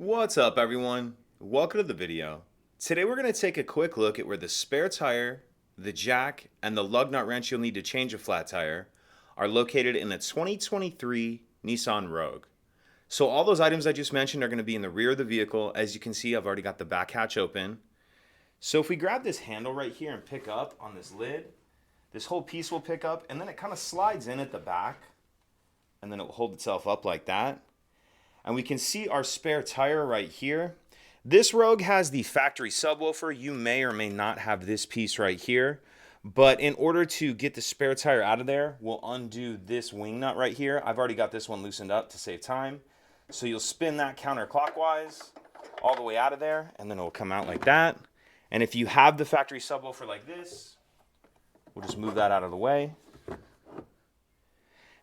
What's up, everyone? Welcome to the video. Today we're going to take a quick look at where the spare tire, the jack, and the lug nut wrench you'll need to change a flat tire are located in a 2023 Nissan Rogue. So all those items I just mentioned are going to be in the rear of the vehicle. As you can see, I've already got the back hatch open. So if we grab this handle right here and pick up on this lid, this whole piece will pick up, and then it kind of slides in at the back, and then it will hold itself up like that. And we can see our spare tire right here. This Rogue has the factory subwoofer. You may or may not have this piece right here. But in order to get the spare tire out of there, we'll undo this wing nut right here. I've already got this one loosened up to save time. So you'll spin that counterclockwise all the way out of there, and then it will come out like that. And if you have the factory subwoofer like this, we'll just move that out of the way.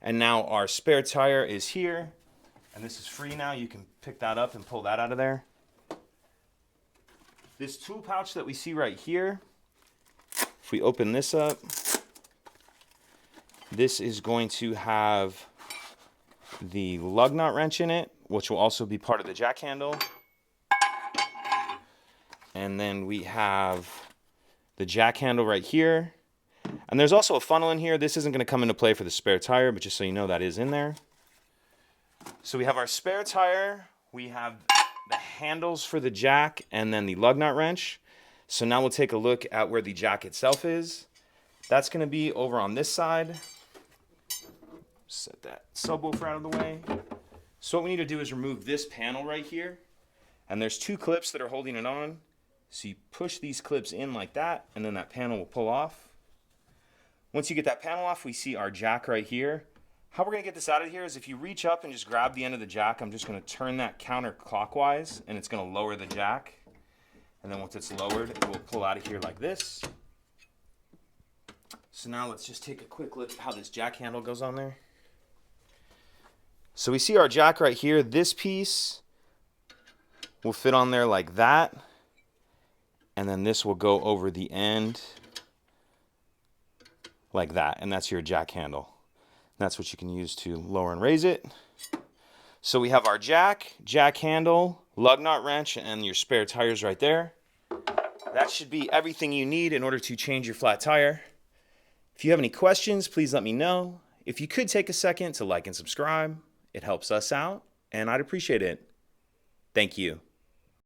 And now our spare tire is here. And this is free now. You can pick that up and pull that out of there. This tool pouch that we see right here, if we open this up, this is going to have the lug nut wrench in it, which will also be part of the jack handle. And then we have the jack handle right here. And there's also a funnel in here. This isn't going to come into play for the spare tire, but just so you know, that is in there. So we have our spare tire, we have the handles for the jack, and then the lug nut wrench. So now we'll take a look at where the jack itself is. That's going to be over on this side. Set that subwoofer out of the way. So what we need to do is remove this panel right here. And there's two clips that are holding it on. So you push these clips in like that, and then that panel will pull off. Once you get that panel off, we see our jack right here. How we're going to get this out of here is if you reach up and just grab the end of the jack, I'm just going to turn that counterclockwise, and it's going to lower the jack. And then once it's lowered, it will pull out of here like this. So now let's just take a quick look at how this jack handle goes on there. So we see our jack right here. This piece will fit on there like that. And then this will go over the end like that. And that's your jack handle. That's what you can use to lower and raise it. So we have our jack handle, lug nut wrench, and your spare tires right there. That should be everything you need in order to change your flat tire. If you have any questions, please let me know. If you could take a second to like and subscribe, it helps us out, and I'd appreciate it. Thank you.